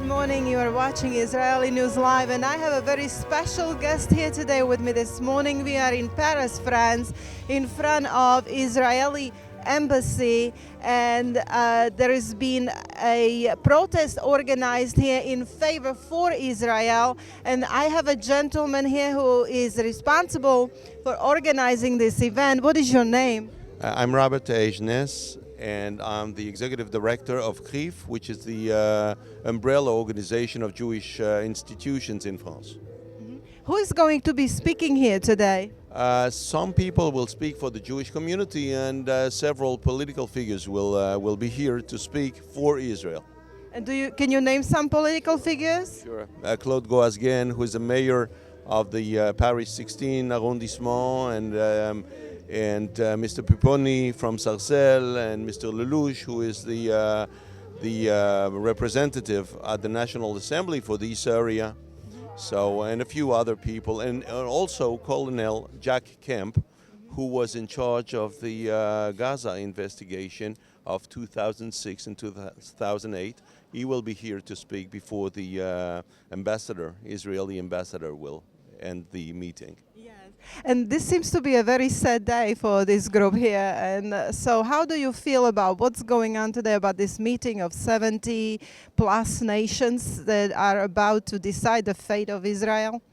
Good morning. You are watching Israeli News Live, and I have a very special guest here today with me this morning. We are in Paris, France, in front of Israeli embassy, and there has been a protest organized here in favor for Israel. And I have a gentleman here who is responsible for organizing this event. What is your name? I'm Robert.He, and I'm the executive director of CRIF, which is the umbrella organization of Jewish institutions in France. Who is going to be speaking here today? Some people will speak for the Jewish community, and several political figures will be here to speak for Israel. And can you name some political figures? Sure. Claude Goasguen, who is the mayor of the Paris 16 arrondissement, and Mr. Pupponi from Sarcelles, and Mr. Lelouch, who is the representative at the National Assembly for this area. So, and a few other people, and also Colonel Jack Kemp, who was in charge of the Gaza investigation of 2006 and 2008. He will be here to speak before the Israeli ambassador will end the meeting. And this seems to be a very sad day for this group here. And so how do you feel about what's going on today, about this meeting of 70 plus nations that are about to decide the fate of Israel?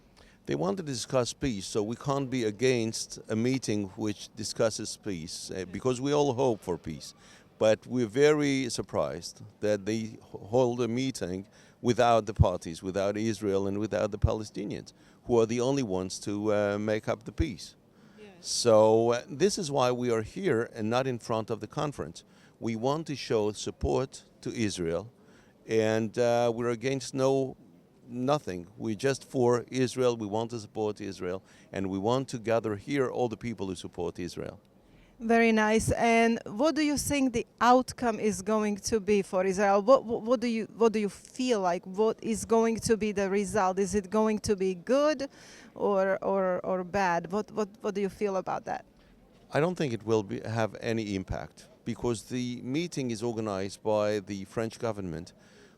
They want to discuss peace, so we can't be against a meeting which discusses peace, because we all hope for peace. But we're very surprised that they hold a meeting without the parties, without Israel and without the Palestinians, who are the only ones to make up the peace. Yes. So this is why we are here and not in front of the conference. We want to show support to Israel, and we're against nothing. We're just for Israel. We want to support Israel, and we want to gather here all the people who support Israel. Very nice. And what do you think the outcome is going to be for Israel? What do you feel like? What is going to be the result? Is it going to be good or bad? What do you feel about that? I don't think it will have any impact, because the meeting is organized by the French government,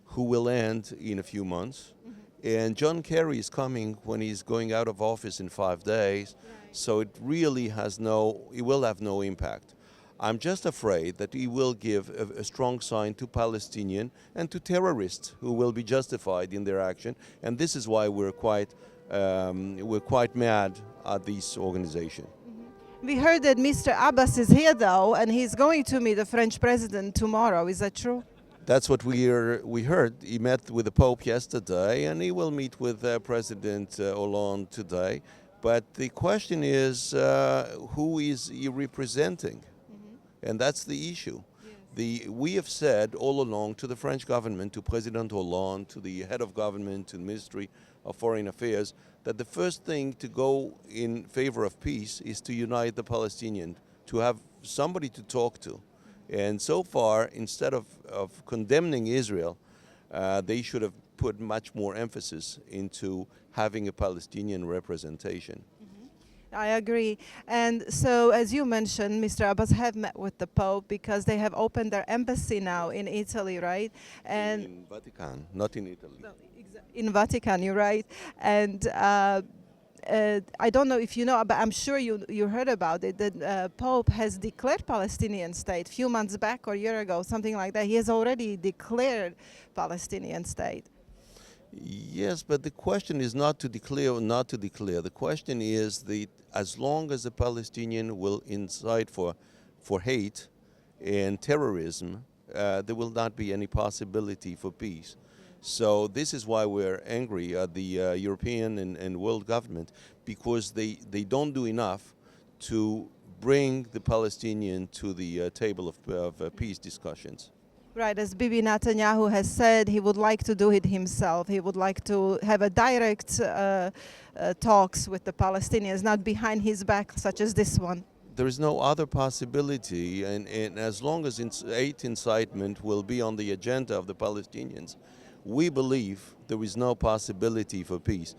who will end in a few months. And John Kerry is coming when he's going out of office in 5 days. So it really it will have no impact. I'm just afraid that he will give a strong sign to Palestinians and to terrorists who will be justified in their action. And this is why we're quite mad at this organization. We heard that Mr. Abbas is here though, and he's going to meet the French president tomorrow. Is that true? That's what we heard. He met with the Pope yesterday, and he will meet with President Hollande today. But the question is, who is he representing? And that's the issue. Yes. We have said all along to the French government, to President Hollande, to the head of government, to the Ministry of Foreign Affairs, that the first thing to go in favor of peace is to unite the Palestinians, to have somebody to talk to. And so far, instead of condemning Israel, they should have put much more emphasis into having a Palestinian representation. I agree. And so, as you mentioned, Mr. Abbas have met with the Pope because they have opened their embassy now in Italy, right? And in Vatican, not in Italy. No, in Vatican, you're right. And I don't know if you know, but I'm sure you heard about it, that Pope has declared Palestinian state a few months back or a year ago, something like that. He has already declared Palestinian state. Yes, but the question is not to declare or not to declare. The question is as long as the Palestinian will incite for hate and terrorism, there will not be any possibility for peace. So this is why we're angry at the European and world government, because they don't do enough to bring the Palestinian to the table of peace discussions. Right, as Bibi Netanyahu has said, he would like to do it himself. He would like to have a direct talks with the Palestinians, not behind his back, such as this one. There is no other possibility, and as long as hate incitement will be on the agenda of the Palestinians, we believe there is no possibility for peace.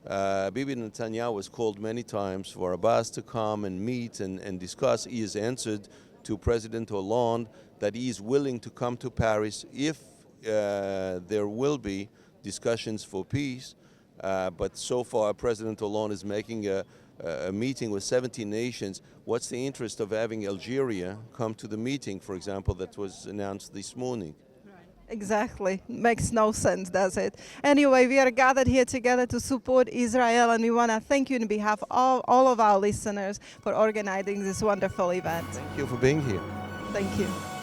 Bibi Netanyahu has called many times for Abbas to come and meet and discuss. He has answered to President Hollande that he is willing to come to Paris if there will be discussions for peace, but so far President Hollande is making a meeting with 17 nations. What's the interest of having Algeria come to the meeting, for example, that was announced this morning? Exactly. Makes no sense, does it? Anyway, we are gathered here together to support Israel, and we want to thank you on behalf of all of our listeners for organizing this wonderful event. Thank you for being here. Thank you.